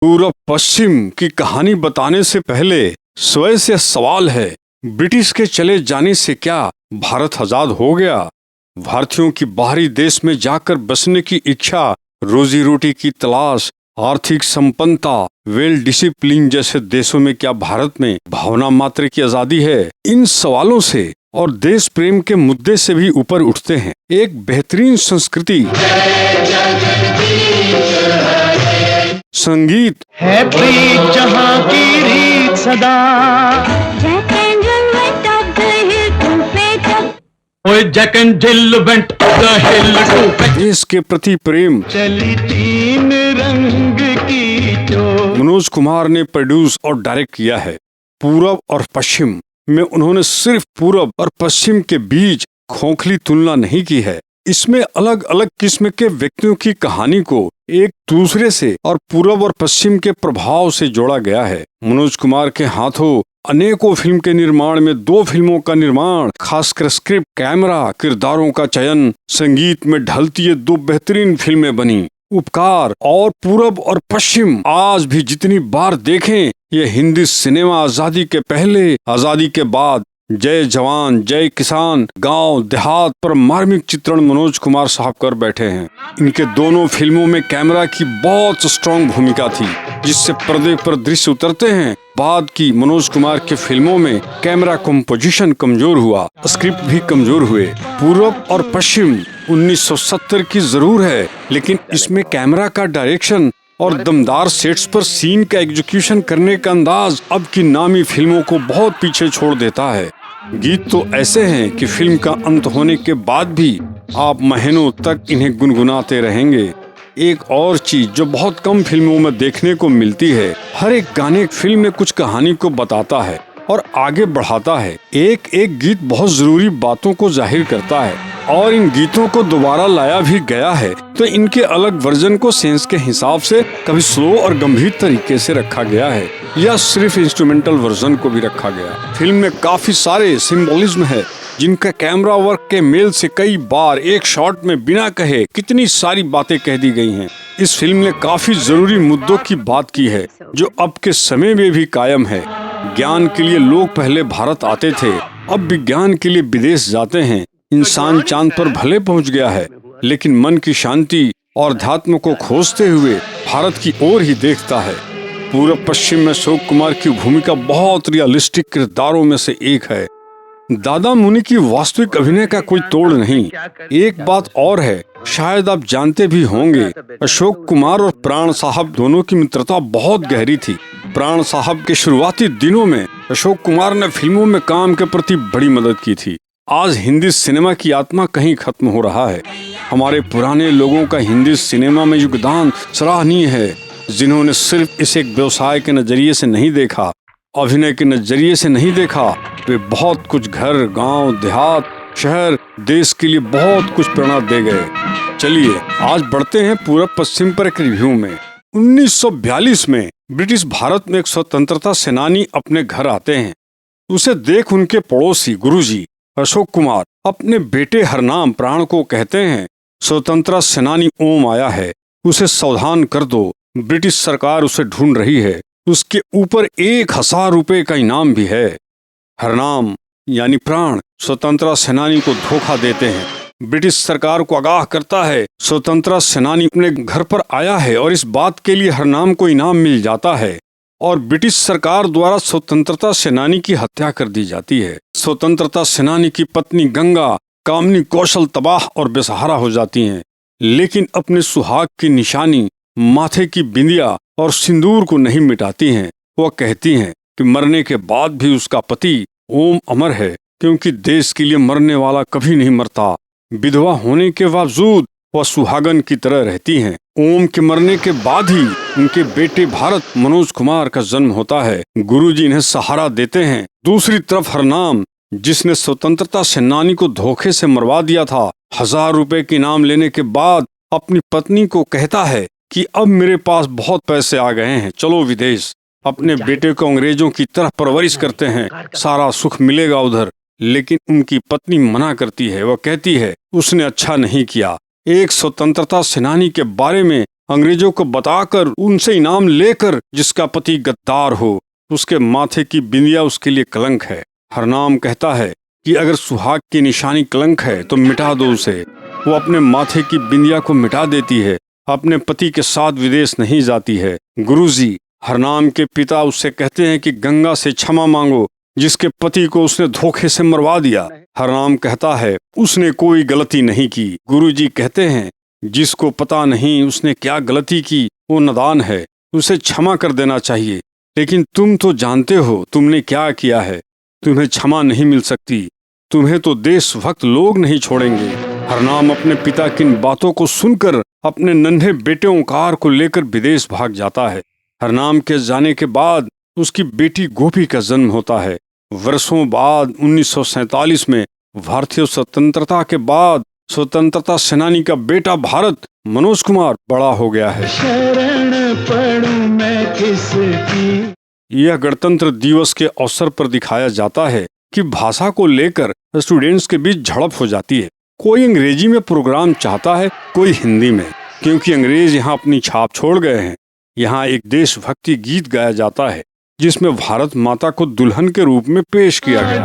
पूरब पश्चिम की कहानी बताने से पहले स्वयं से सवाल है, ब्रिटिश के चले जाने से क्या भारत आजाद हो गया? भारतीयों की बाहरी देश में जाकर बसने की इच्छा, रोजी रोटी की तलाश, आर्थिक संपन्नता, वेल डिसिप्लिन जैसे देशों में क्या भारत में भावना मात्र की आजादी है? इन सवालों से और देश प्रेम के मुद्दे से भी ऊपर उठते हैं एक बेहतरीन संस्कृति, संगीत है प्रीत जहाँ की रीत सदा। ओए Jack and Jill went up the hill to fetch. देश के प्रति प्रेम। चली तीन रंग की चोट। मनोज कुमार ने प्रोड्यूस और डायरेक्ट किया है। पूरब और पश्चिम में उन्होंने सिर्फ पूरब और पश्चिम के बीच खोखली तुलना नहीं की है, इसमें अलग अलग किस्म के व्यक्तियों की कहानी को एक दूसरे से और पूरब और पश्चिम के प्रभाव से जोड़ा गया है। मनोज कुमार के हाथों अनेकों फिल्म के निर्माण में 2 फिल्मों का निर्माण, खासकर स्क्रिप्ट, कैमरा, किरदारों का चयन, संगीत में ढलती ये 2 बेहतरीन फिल्में बनी, उपकार और पूरब और पश्चिम। आज भी जितनी बार देखें, ये हिंदी सिनेमा आजादी के पहले, आजादी के बाद, जय जवान जय किसान, गांव देहात पर मार्मिक चित्रण मनोज कुमार साहब कर बैठे हैं। इनके दोनों फिल्मों में कैमरा की बहुत स्ट्रॉन्ग भूमिका थी, जिससे पर्दे पर दृश्य उतरते हैं। बाद की मनोज कुमार के फिल्मों में कैमरा कंपोजिशन कमजोर हुआ, स्क्रिप्ट भी कमजोर हुए। पूरब और पश्चिम 1970 की जरूर है, लेकिन इसमें कैमरा का डायरेक्शन और दमदार सेट्स पर सीन का एग्जीक्यूशन करने का अंदाज अब की नामी फिल्मों को बहुत पीछे छोड़ देता है। गीत तो ऐसे हैं कि फिल्म का अंत होने के बाद भी आप महीनों तक इन्हें गुनगुनाते रहेंगे। एक और चीज जो बहुत कम फिल्मों में देखने को मिलती है, हर एक गाने फिल्म में कुछ कहानी को बताता है और आगे बढ़ाता है। एक एक गीत बहुत जरूरी बातों को जाहिर करता है और इन गीतों को दोबारा लाया भी गया है, तो इनके अलग वर्जन को सेंस के हिसाब से कभी स्लो और गंभीर तरीके से रखा गया है या सिर्फ इंस्ट्रूमेंटल वर्जन को भी रखा गया। फिल्म में काफी सारे सिंबोलिज्म है, जिनका कैमरा वर्क के मेल से कई बार एक शॉट में बिना कहे कितनी सारी बातें कह दी गई हैं। इस फिल्म ने काफी जरूरी मुद्दों की बात की है, जो अब के समय में भी कायम है। ज्ञान के लिए लोग पहले भारत आते थे, अब विज्ञान के लिए विदेश जाते हैं। इंसान चांद पर भले पहुंच गया है, लेकिन मन की शांति और अध्यात्म को खोजते हुए भारत की ओर ही देखता है। पूरब पश्चिम में अशोक कुमार की भूमिका बहुत रियलिस्टिक किरदारों में से एक है। दादा मुनि की वास्तविक अभिनय का कोई तोड़ नहीं। एक बात और है, शायद आप जानते भी होंगे, अशोक कुमार और प्राण साहब दोनों की मित्रता बहुत गहरी थी। प्राण साहब के शुरुआती दिनों में अशोक कुमार ने फिल्मों में काम के प्रति बड़ी मदद की थी। आज हिंदी सिनेमा की आत्मा कहीं खत्म हो रहा है। हमारे पुराने लोगों का हिंदी सिनेमा में योगदान सराहनीय है, जिन्होंने सिर्फ इसे एक व्यवसाय के नजरिए से नहीं देखा, अभिनय के नजरिए से नहीं देखा। वे बहुत कुछ घर, गांव, देहात, शहर, देश के लिए बहुत कुछ प्रेरणा दे गए। चलिए आज बढ़ते हैं पूरब पश्चिम पर एक रिव्यू में। 1942 में ब्रिटिश भारत में एक स्वतंत्रता सेनानी अपने घर आते हैं। उसे देख उनके पड़ोसी गुरुजी अशोक कुमार अपने बेटे हरनाम प्राण को कहते हैं, स्वतंत्रता सेनानी ओम आया है, उसे सावधान कर दो, ब्रिटिश सरकार उसे ढूंढ रही है, उसके ऊपर 1000 रुपए का इनाम भी है। हरनाम यानी प्राण स्वतंत्रता सेनानी को धोखा देते हैं, ब्रिटिश सरकार को आगाह करता है स्वतंत्रता सेनानी अपने घर पर आया है और इस बात के लिए हरनाम को इनाम मिल जाता है और ब्रिटिश सरकार द्वारा स्वतंत्रता सेनानी की हत्या कर दी जाती है। स्वतंत्रता सेनानी की पत्नी गंगा, कामनी कौशल तबाह और बेसहारा हो जाती हैं, लेकिन अपने सुहाग की निशानी, माथे की बिंदिया और सिंदूर को नहीं मिटाती हैं। वह कहती हैं कि मरने के बाद भी उसका पति ओम अमर है, क्योंकि देश के लिए मरने वाला कभी नहीं मरता। विधवा होने के बावजूद वह सुहागन की तरह रहती हैं। ओम के मरने के बाद ही उनके बेटे भारत मनोज कुमार का जन्म होता है। गुरुजी इन्हें सहारा देते हैं। दूसरी तरफ हरनाम, जिसने स्वतंत्रता सेनानी को धोखे से मरवा दिया था, 1000 रुपए के इनाम लेने के बाद अपनी पत्नी को कहता है कि अब मेरे पास बहुत पैसे आ गए हैं, चलो विदेश। अपने बेटे को अंग्रेजों की तरह परवरिश करते हैं, सारा सुख मिलेगा उधर। लेकिन उनकी पत्नी मना करती है। वह कहती है उसने अच्छा नहीं किया। एक स्वतंत्रता सेनानी के बारे में अंग्रेजों को बताकर उनसे इनाम लेकर जिसका पति गद्दार हो, उसके माथे की बिंदिया उसके लिए कलंक है। हरनाम कहता है कि अगर सुहाग की निशानी कलंक है तो मिटा दो उसे। वो अपने माथे की बिंदिया को मिटा देती है, अपने पति के साथ विदेश नहीं जाती है। गुरुजी, हरनाम के पिता उससे कहते हैं कि गंगा से क्षमा मांगो जिसके पति को उसने धोखे से मरवा दिया। हरनाम कहता है उसने कोई गलती नहीं की। गुरुजी कहते हैं जिसको पता नहीं उसने क्या गलती की वो नादान है, उसे क्षमा कर देना चाहिए। लेकिन तुम तो जानते हो तुमने क्या किया है, तुम्हें क्षमा नहीं मिल सकती, तुम्हें तो देशभक्त लोग नहीं छोड़ेंगे। हरनाम अपने पिता की इन बातों को सुनकर अपने नन्हे बेटे ओंकार को लेकर विदेश भाग जाता है। हरनाम के जाने के बाद उसकी बेटी गोपी का जन्म होता है। वर्षों बाद 1947 में भारतीय स्वतंत्रता के बाद स्वतंत्रता सेनानी का बेटा भारत मनोज कुमार बड़ा हो गया है। शरण पढ़ूं मैं किसकी। यह गणतंत्र दिवस के अवसर पर दिखाया जाता है कि भाषा को लेकर स्टूडेंट्स के बीच झड़प हो जाती है। कोई अंग्रेजी में प्रोग्राम चाहता है, कोई हिंदी में, क्योंकि अंग्रेज यहाँ अपनी छाप छोड़ गए हैं। यहाँ एक देशभक्ति गीत गाया जाता है जिसमें भारत माता को दुल्हन के रूप में पेश किया गया।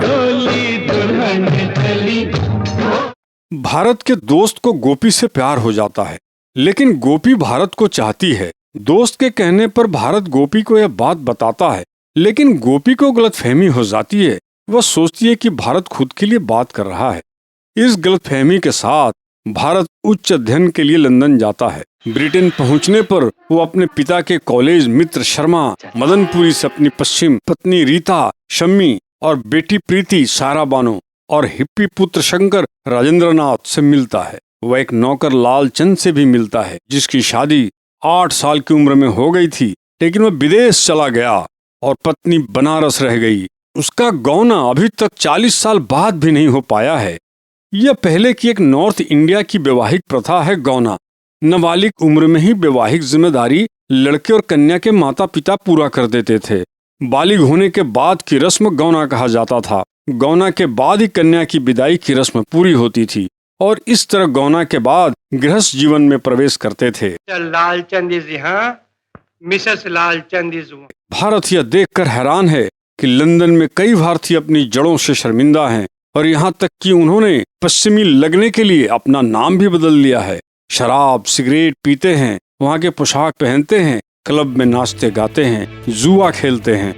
भारत के दोस्त को गोपी से प्यार हो जाता है, लेकिन गोपी भारत को चाहती है। दोस्त के कहने पर भारत गोपी को यह बात बताता है, लेकिन गोपी को गलतफहमी हो जाती है। वह सोचती है कि भारत खुद के लिए बात कर रहा है। इस गलतफहमी के साथ भारत उच्च अध्ययन के लिए लंदन जाता है। ब्रिटेन पहुंचने पर वो अपने पिता के कॉलेज मित्र शर्मा मदनपुरी से अपनी पश्चिम पत्नी रीता शम्मी और बेटी प्रीति सारा बानो और हिप्पी पुत्र शंकर राजेंद्रनाथ से मिलता है। वह एक नौकर लालचंद से भी मिलता है जिसकी शादी 8 साल की उम्र में हो गई थी, लेकिन वह विदेश चला गया और पत्नी बनारस रह गई। उसका गौना अभी तक 40 साल बाद भी नहीं हो पाया है। यह पहले की एक नॉर्थ इंडिया की वैवाहिक प्रथा है गौना। नाबालिग उम्र में ही वैवाहिक जिम्मेदारी लड़के और कन्या के माता पिता पूरा कर देते थे। बालिग होने के बाद की रस्म गौना कहा जाता था। गौना के बाद ही कन्या की विदाई की रस्म पूरी होती थी और इस तरह गौना के बाद गृहस्थ जीवन में प्रवेश करते थे। लालचंद इज यहाँ, मिसेस लालचंद इज वहाँ। भारत यह देखकर हैरान है कि लंदन में कई भारतीय अपनी जड़ों से शर्मिंदा हैं और यहाँ तक कि उन्होंने पश्चिमी लगने के लिए अपना नाम भी बदल लिया है। शराब सिगरेट पीते हैं, वहाँ के पोशाक पहनते हैं, क्लब में नाचते गाते हैं, जुआ खेलते हैं।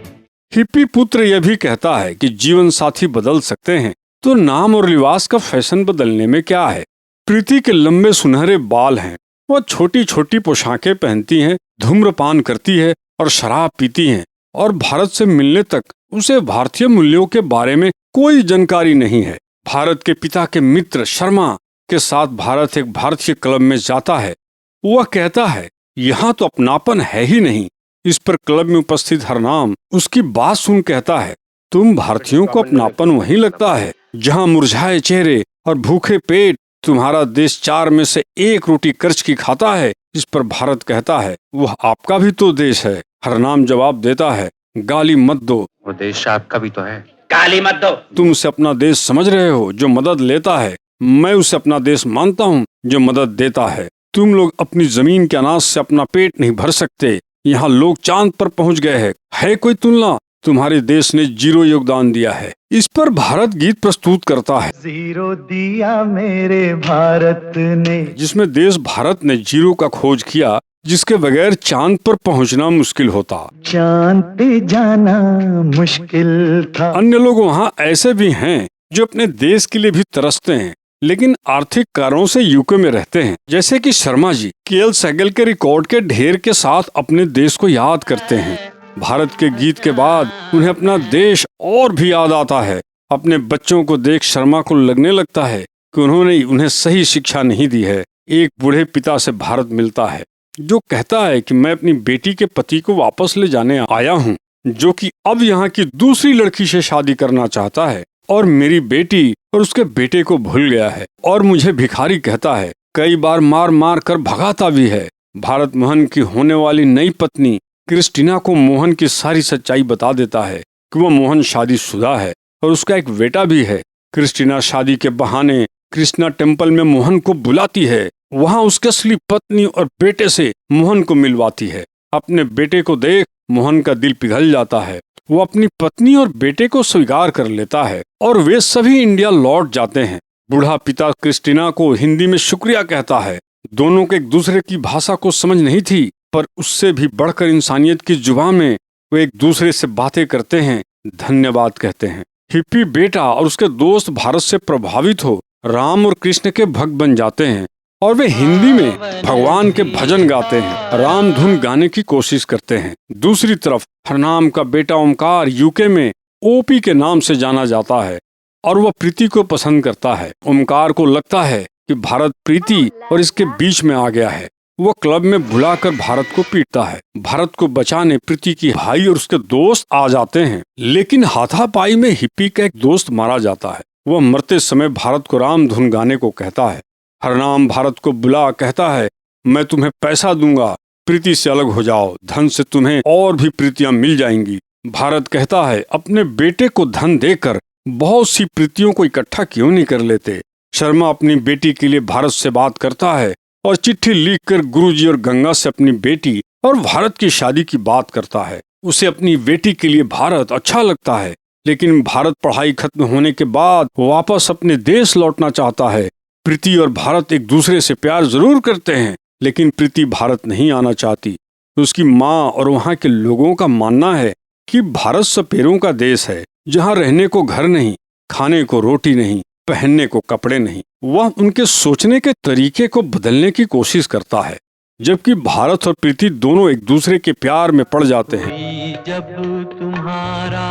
हिप्पी पुत्र यह भी कहता है कि जीवन साथी बदल सकते हैं तो नाम और लिबास का फैशन बदलने में क्या है। प्रीति के लंबे सुनहरे बाल हैं, वह छोटी छोटी पोशाकें पहनती हैं, धूम्रपान करती है और शराब पीती हैं और भारत से मिलने तक उसे भारतीय मूल्यों के बारे में कोई जानकारी नहीं है। भारत के पिता के मित्र शर्मा के साथ भारत एक भारतीय क्लब में जाता है। वह कहता है यहाँ तो अपनापन है ही नहीं। इस पर क्लब में उपस्थित हरनाम उसकी बात सुन कहता है तुम भारतीयों को अपनापन वहीं लगता है जहाँ मुरझाए चेहरे और भूखे पेट तुम्हारा देश 4 में से 1 रोटी कर्ज की खाता है। इस पर भारत कहता है वह आपका भी तो देश है। हरनाम जवाब देता है गाली मत दो, वो देश आपका भी तो है, गाली मत दो। तुम उसे अपना देश समझ रहे हो जो मदद लेता है, मैं उसे अपना देश मानता हूँ जो मदद देता है। तुम लोग अपनी जमीन के अनाज से अपना पेट नहीं भर सकते, यहाँ लोग चांद पर पहुँच गए हैं, है कोई तुलना? तुम्हारे देश ने 0 योगदान दिया है। इस पर भारत गीत प्रस्तुत करता है 0 दिया मेरे भारत ने, जिसमें देश भारत ने 0 का खोज किया जिसके बगैर चांद पर पहुंचना मुश्किल होता। चांद पे जाना मुश्किल था। अन्य लोग वहाँ ऐसे भी हैं जो अपने देश के लिए भी तरसते हैं लेकिन आर्थिक कारणों से यूके में रहते हैं, जैसे कि शर्मा जी केएल सहगल के रिकॉर्ड के ढेर के साथ अपने देश को याद करते हैं। भारत के गीत के बाद उन्हें अपना देश और भी याद आता है। अपने बच्चों को देख शर्मा को लगने लगता है कि उन्होंने उन्हें सही शिक्षा नहीं दी है। एक बूढ़े पिता से भारत मिलता है जो कहता है कि मैं अपनी बेटी के पति को वापस ले जाने आया हूँ, जो कि अब यहाँ की दूसरी लड़की से शादी करना चाहता है और मेरी बेटी और उसके बेटे को भूल गया है और मुझे भिखारी कहता है। कई बार मार मार कर भगाता भी है। भारत मोहन की होने वाली नई पत्नी क्रिस्टीना को मोहन की सारी सच्चाई बता देता है कि वह मोहन शादीशुदा है और उसका एक बेटा भी है। क्रिस्टीना शादी के बहाने कृष्णा टेम्पल में मोहन को बुलाती है वहाँ उसकी असली पत्नी और बेटे से मोहन को मिलवाती है। अपने बेटे को देख मोहन का दिल पिघल जाता है। वो अपनी पत्नी और बेटे को स्वीकार कर लेता है और वे सभी इंडिया लौट जाते हैं। बूढ़ा पिता क्रिस्टीना को हिंदी में शुक्रिया कहता है। दोनों को एक दूसरे की भाषा को समझ नहीं थी, पर उससे भी बढ़कर इंसानियत की जुबान में वो एक दूसरे से बातें करते हैं, धन्यवाद कहते हैं। हिप्पी बेटा और उसके दोस्त भारत से प्रभावित हो राम और कृष्ण के भक्त बन जाते हैं और वे हिंदी में भगवान के भजन गाते हैं, राम धुन गाने की कोशिश करते हैं। दूसरी तरफ हरनाम का बेटा ओमकार यूके में ओपी के नाम से जाना जाता है और वह प्रीति को पसंद करता है। ओमकार को लगता है कि भारत प्रीति और इसके बीच में आ गया है। वो क्लब में भुलाकर भारत को पीटता है। भारत को बचाने प्रीति की भाई और उसके दोस्त आ जाते हैं, लेकिन हाथापाई में हिप्पी का एक दोस्त मारा जाता है। वह मरते समय भारत को राम धुन गाने को कहता है। हरनाम भारत को बुला कहता है, मैं तुम्हें पैसा दूंगा, प्रीति से अलग हो जाओ, धन से तुम्हें और भी प्रीतियां मिल जाएंगी। भारत कहता है, अपने बेटे को धन देकर बहुत सी प्रीतियों को इकट्ठा क्यों नहीं कर लेते। शर्मा अपनी बेटी के लिए भारत से बात करता है और चिट्ठी लिखकर गुरुजी और गंगा से अपनी बेटी और भारत की शादी की बात करता है। उसे अपनी बेटी के लिए भारत अच्छा लगता है, लेकिन भारत पढ़ाई खत्म होने के बाद वापस अपने देश लौटना चाहता है। प्रीति और भारत एक दूसरे से प्यार जरूर करते हैं, लेकिन प्रीति भारत नहीं आना चाहती। उसकी माँ और वहाँ के लोगों का मानना है कि भारत सपेरों का देश है, जहाँ रहने को घर नहीं, खाने को रोटी नहीं, पहनने को कपड़े नहीं। वह उनके सोचने के तरीके को बदलने की कोशिश करता है, जबकि भारत और प्रीति दोनों एक दूसरे के प्यार में पड़ जाते हैं। जब तुम्हारा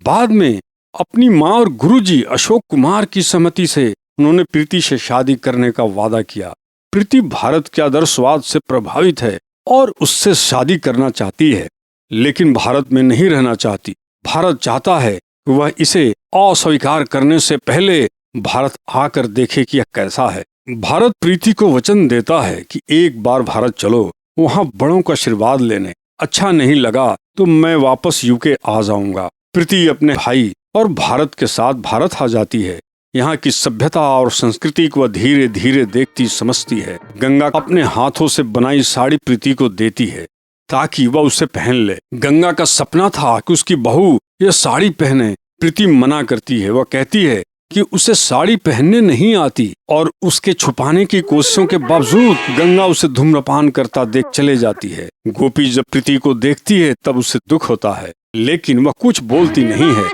बाद में अपनी माँ और गुरुजी अशोक कुमार की सहमति से उन्होंने प्रीति से शादी करने का वादा किया। प्रीति भारत के आदर्शवाद से प्रभावित है और उससे शादी करना चाहती है, लेकिन भारत में नहीं रहना चाहती। भारत चाहता है कि वह इसे अस्वीकार करने से पहले भारत आकर देखे कि यह कैसा है। भारत प्रीति को वचन देता है कि एक बार भारत चलो, वहाँ बड़ों का आशीर्वाद लेने, अच्छा नहीं लगा तो मैं वापस यूके आ जाऊंगा। प्रीति अपने भाई और भारत के साथ भारत आ जाती है। यहाँ की सभ्यता और संस्कृति को धीरे धीरे देखती समझती है। गंगा अपने हाथों से बनाई साड़ी प्रीति को देती है ताकि वह उसे पहन ले। गंगा का सपना था कि उसकी बहू यह साड़ी पहने। प्रीति मना करती है। वह कहती है कि उसे साड़ी पहनने नहीं आती और उसके छुपाने की कोशिशों के बावजूद गंगा उसे धूम्रपान करता देख चले जाती है। गोपी जब प्रीति को देखती है तब उसे दुख होता है, लेकिन वह कुछ बोलती नहीं है।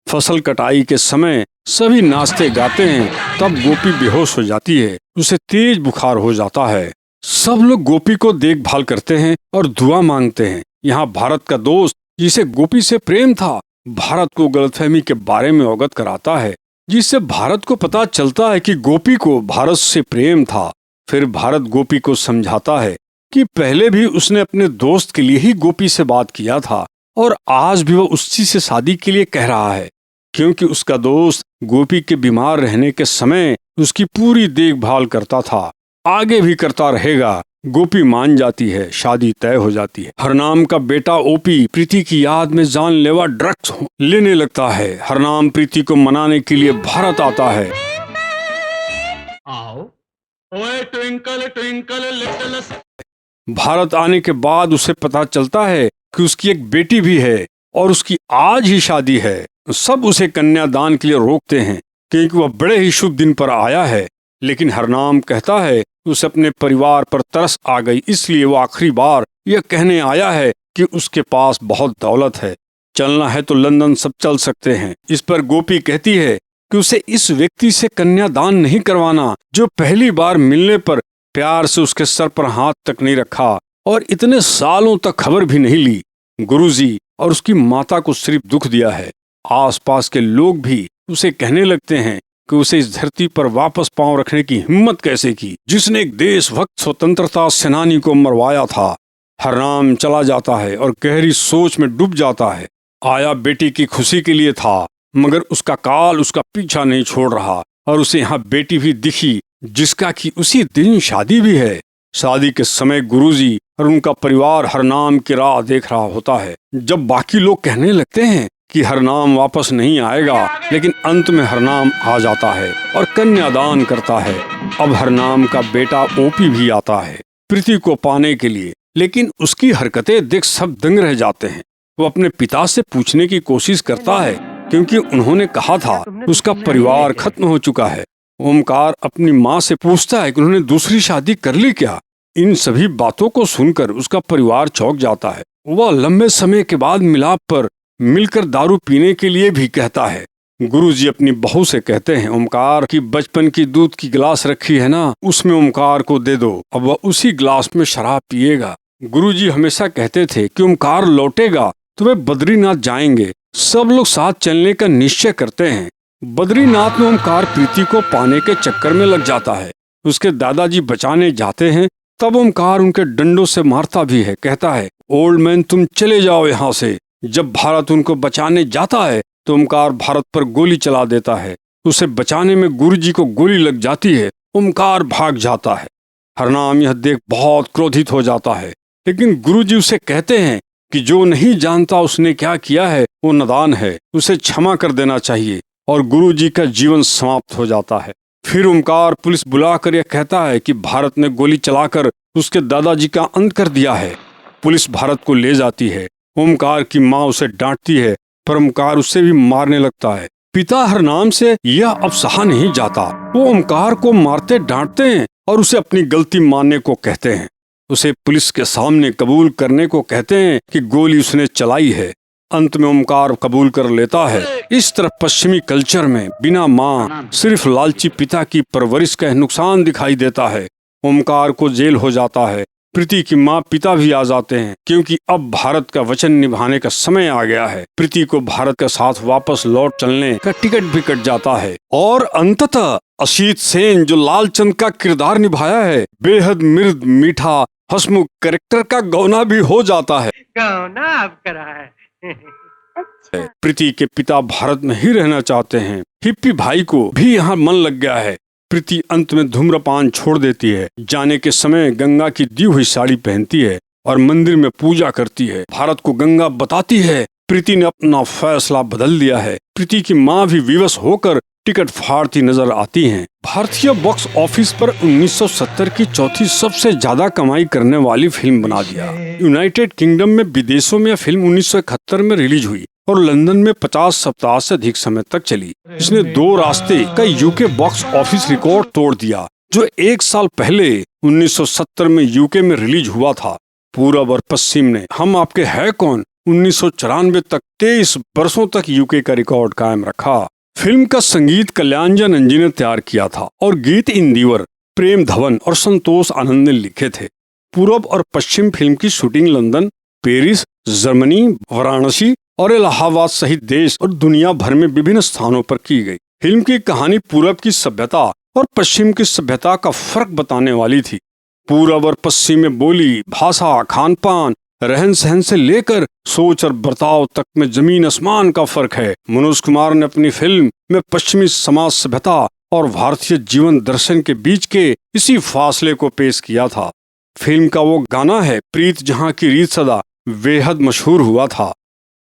फसल कटाई के समय सभी नाचते गाते हैं, तब गोपी बेहोश हो जाती है। उसे तेज बुखार हो जाता है। सब लोग गोपी को देखभाल करते हैं और दुआ मांगते हैं। यहाँ भारत का दोस्त जिसे गोपी से प्रेम था, भारत को गलतफहमी के बारे में अवगत कराता है, जिससे भारत को पता चलता है कि गोपी को भारत से प्रेम था। फिर भारत गोपी को समझाता है कि पहले भी उसने अपने दोस्त के लिए ही गोपी से बात किया था और आज भी वह उसी से शादी के लिए कह रहा है, क्योंकि उसका दोस्त गोपी के बीमार रहने के समय उसकी पूरी देखभाल करता था, आगे भी करता रहेगा। गोपी मान जाती है, शादी तय हो जाती है। हरनाम का बेटा ओपी प्रीति की याद में जानलेवा ड्रग्स लेने लगता है। हरनाम प्रीति को मनाने के लिए भारत आता है। आओ ओए ट्विंकल ट्विंकल लिटिल भारत आने के बाद उसे पता चलता है कि उसकी एक बेटी भी है और उसकी आज ही शादी है। सब उसे कन्यादान के लिए रोकते हैं क्योंकि वह बड़े ही शुभ दिन पर आया है, लेकिन हरनाम कहता है उसे अपने परिवार पर तरस आ गई, इसलिए वो आखिरी बार यह कहने आया है कि उसके पास बहुत दौलत है, चलना है तो लंदन सब चल सकते हैं। इस पर गोपी कहती है कि उसे इस व्यक्ति से कन्यादान नहीं करवाना जो पहली बार मिलने पर प्यार से उसके सर पर हाथ तक नहीं रखा और इतने सालों तक खबर भी नहीं ली। गुरुजी और उसकी माता को सिर्फ दुख दिया है। आसपास के लोग भी उसे कहने लगते हैं कि उसे इस धरती पर वापस पांव रखने की हिम्मत कैसे की, जिसने एक देशभक्त स्वतंत्रता सेनानी को मरवाया था। हरनाम चला जाता है और गहरी सोच में डूब जाता है। आया बेटी की खुशी के लिए था, मगर उसका काल उसका पीछा नहीं छोड़ रहा और उसे यहाँ बेटी भी दिखी जिसका कि उसी दिन शादी भी है। शादी के समय गुरुजी और उनका परिवार हरनाम की राह देख रहा होता है। जब बाकी लोग कहने लगते हैं कि हरनाम वापस नहीं आएगा, लेकिन अंत में हरनाम आ जाता है और कन्यादान करता है। अब हरनाम का बेटा ओपी भी आता है प्रीति को पाने के लिए, लेकिन उसकी हरकतें देख सब दंग रह जाते हैं। वो अपने पिता से पूछने की कोशिश करता है, क्योंकि उन्होंने कहा था उसका परिवार खत्म हो चुका है। ओमकार अपनी माँ से पूछता है कि उन्होंने दूसरी शादी कर ली क्या। इन सभी बातों को सुनकर उसका परिवार चौंक जाता है। वह लंबे समय के बाद मिलाप पर मिलकर दारू पीने के लिए भी कहता है। गुरुजी अपनी बहू से कहते हैं, ओमकार की बचपन की दूध की गिलास रखी है ना, उसमें ओमकार को दे दो, अब वह उसी गिलास में शराब पिएगा। गुरुजी हमेशा कहते थे कि ओमकार लौटेगा तो वे बद्रीनाथ जाएंगे। सब लोग साथ चलने का निश्चय करते हैं। बद्रीनाथ में ओमकार प्रीति को पाने के चक्कर में लग जाता है। उसके दादाजी बचाने जाते हैं, तब ओमकार उनके डंडों से मारता भी है। कहता है, ओल्ड मैन तुम चले जाओ यहाँ से। जब भारत उनको बचाने जाता है तो ओमकार भारत पर गोली चला देता है। उसे बचाने में गुरुजी को गोली लग जाती है। ओमकार भाग जाता है। हरनाम यह देख बहुत क्रोधित हो जाता है, लेकिन गुरुजी उसे कहते हैं कि जो नहीं जानता उसने क्या किया है वो नादान है, उसे क्षमा कर देना चाहिए, और गुरुजी का जीवन समाप्त हो जाता है। फिर ओमकार पुलिस बुलाकर यह कहता है कि भारत ने गोली चलाकर उसके दादाजी का अंत कर दिया है। पुलिस भारत को ले जाती है। ओमकार की माँ उसे डांटती है, पर ओमकार उससे भी मारने लगता है। पिता हरनाम से यह अब सहा नहीं जाता। वो ओमकार को मारते डांटते हैं और उसे अपनी गलती मानने को कहते हैं। उसे पुलिस के सामने कबूल करने को कहते हैं कि गोली उसने चलाई है। अंत में ओमकार कबूल कर लेता है। इस तरह पश्चिमी कल्चर में बिना माँ सिर्फ लालची पिता की परवरिश का नुकसान दिखाई देता है। ओमकार को जेल हो जाता है। प्रीति की माँ पिता भी आ जाते हैं, क्योंकि अब भारत का वचन निभाने का समय आ गया है। प्रीति को भारत के साथ वापस लौट चलने का टिकट भी कट जाता है। और अंततः असित सेन जो लालचंद का किरदार निभाया है, बेहद मृद मीठा हंसमुख कैरेक्टर का गौना भी हो जाता है। गौना आप करा है। प्रीति के पिता भारत में ही रहना चाहते हैं। हिप्पी भाई को भी यहाँ मन लग गया है। प्रीति अंत में धूम्रपान छोड़ देती है। जाने के समय गंगा की दी हुई साड़ी पहनती है और मंदिर में पूजा करती है। भारत को गंगा बताती है प्रीति ने अपना फैसला बदल दिया है। प्रीति की माँ भी विवश होकर टिकट फाड़ती नजर आती हैं। भारतीय बॉक्स ऑफिस पर 1970 की चौथी सबसे ज्यादा कमाई करने वाली फिल्म बना दिया। यूनाइटेड किंगडम में विदेशों में फिल्म 1971 में रिलीज हुई और लंदन में 50 सप्ताह से अधिक समय तक चली। इसने 2 रास्ते का यूके बॉक्स ऑफिस रिकॉर्ड तोड़ दिया, जो 1 साल पहले 1970 में यूके में रिलीज हुआ था। पूरब और पश्चिम ने हम आपके है कौन 1994 तक 23 वर्षों तक यूके का रिकॉर्ड कायम रखा। फिल्म का संगीत कल्याणजन नंजी ने तैयार किया था और गीत इंदिवर, प्रेम धवन और संतोष आनंद ने लिखे थे। पूरब और पश्चिम फिल्म की shooting London, Paris, Germany, Varanasi और इलाहाबाद सहित देश और दुनिया भर में विभिन्न स्थानों पर की गई। फिल्म की कहानी पूरब की सभ्यता और पश्चिम की सभ्यता का फर्क बताने वाली थी। पूरब और पश्चिम में बोली, भाषा, खान पान, रहन सहन से लेकर सोच और बर्ताव तक में जमीन आसमान का फर्क है। मनोज कुमार ने अपनी फिल्म में पश्चिमी समाज सभ्यता और भारतीय जीवन दर्शन के बीच के इसी फासले को पेश किया था। फिल्म का वो गाना है, प्रीत जहाँ की रीत सदा, बेहद मशहूर हुआ था।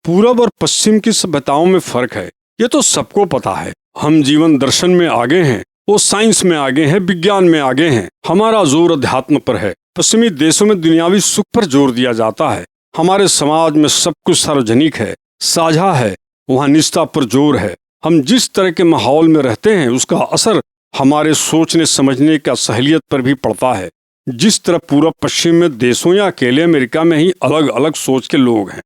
पूरब और पश्चिम की सभ्यताओं में फर्क है, ये तो सबको पता है। हम जीवन दर्शन में आगे हैं, वो साइंस में आगे हैं, विज्ञान में आगे हैं। हमारा जोर अध्यात्म पर है। पश्चिमी देशों में दुनियावी सुख पर जोर दिया जाता है। हमारे समाज में सब कुछ सार्वजनिक है, साझा है, वहाँ निष्ठा पर जोर है। हम जिस तरह के माहौल में रहते हैं उसका असर हमारे सोचने समझने का सहलियत पर भी पड़ता है। जिस तरह पूरब पश्चिम में देशों या अकेले अमेरिका में ही अलग अलग सोच के लोग हैं,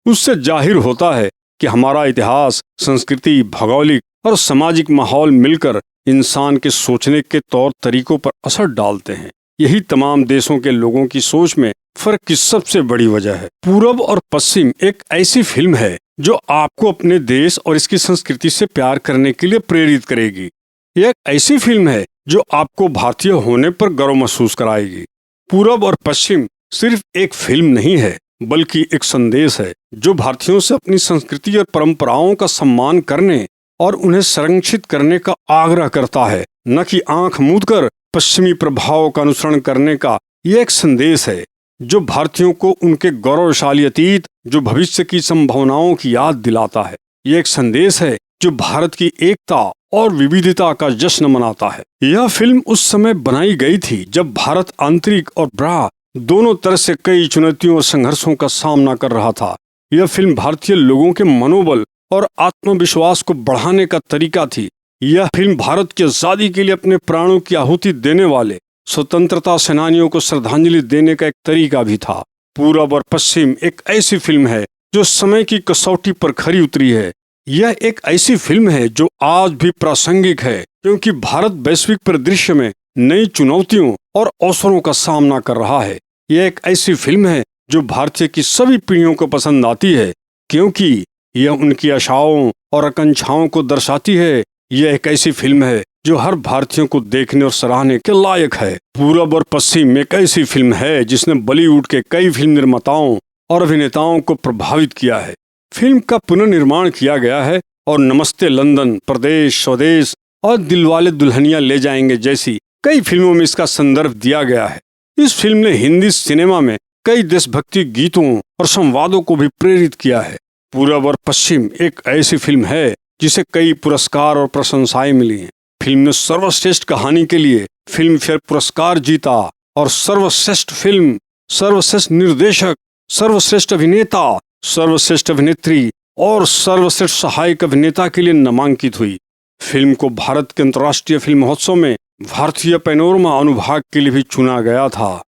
उससे जाहिर होता है कि हमारा इतिहास, संस्कृति, भौगोलिक और सामाजिक माहौल मिलकर इंसान के सोचने के तौर तरीकों पर असर डालते हैं। यही तमाम देशों के लोगों की सोच में फर्क की सबसे बड़ी वजह है। पूरब और पश्चिम एक ऐसी फिल्म है जो आपको अपने देश और इसकी संस्कृति से प्यार करने के लिए प्रेरित करेगी। यह एक ऐसी फिल्म है जो आपको भारतीय होने पर गर्व महसूस कराएगी। पूरब और पश्चिम सिर्फ एक फिल्म नहीं है, बल्कि एक संदेश है जो भारतीयों से अपनी संस्कृति और परंपराओं का सम्मान करने और उन्हें संरक्षित करने का आग्रह करता है, न कि आंख मूंदकर पश्चिमी प्रभाव का अनुसरण करने का। यह एक संदेश है जो भारतीयों को उनके गौरवशाली अतीत, जो भविष्य की संभावनाओं की याद दिलाता है। ये एक संदेश है जो भारत की एकता और विविधता का जश्न मनाता है। यह फिल्म उस समय बनाई गई थी जब भारत आंतरिक और बाह्य दोनों तरह से कई चुनौतियों और संघर्षों का सामना कर रहा था। यह फिल्म भारतीय लोगों के मनोबल और आत्मविश्वास को बढ़ाने का तरीका थी। यह फिल्म भारत की आजादी के लिए अपने प्राणों की आहुति देने वाले स्वतंत्रता सेनानियों को श्रद्धांजलि देने का एक तरीका भी था। पूरब और पश्चिम एक ऐसी फिल्म है जो समय की कसौटी पर खरी उतरी है। यह एक ऐसी फिल्म है जो आज भी प्रासंगिक है, क्योंकि भारत वैश्विक परिदृश्य में नई चुनौतियों और अवसरों का सामना कर रहा है। यह एक ऐसी फिल्म है जो भारतीय की सभी पीढ़ियों को पसंद आती है, क्योंकि यह उनकी आशाओं और आकांक्षाओं को दर्शाती है। यह एक ऐसी फिल्म है जो हर भारतीयों को देखने और सराहने के लायक है। पूरब और पश्चिम एक ऐसी फिल्म है जिसने बॉलीवुड के कई फिल्म निर्माताओं और अभिनेताओं को प्रभावित किया है। फिल्म का पुनर्निर्माण किया गया है और नमस्ते लंदन, परदेश, स्वदेश और दिलवाले दुल्हनिया ले जाएंगे जैसी कई फिल्मों में इसका संदर्भ दिया गया है। इस फिल्म ने हिंदी सिनेमा में कई देशभक्ति गीतों और संवादों को भी प्रेरित किया है। पूरब और पश्चिम एक ऐसी फिल्म है जिसे कई पुरस्कार और प्रशंसाएं मिली हैं। फिल्म ने सर्वश्रेष्ठ कहानी के लिए फिल्म फेयर पुरस्कार जीता और सर्वश्रेष्ठ फिल्म, सर्वश्रेष्ठ निर्देशक, सर्वश्रेष्ठ अभिनेता, सर्वश्रेष्ठ अभिनेत्री और सर्वश्रेष्ठ सहायक अभिनेता के लिए नामांकित हुई। फिल्म को भारत के अंतर्राष्ट्रीय फिल्म महोत्सव में भारतीय पैनोरमा अनुभाग के लिए भी चुना गया था।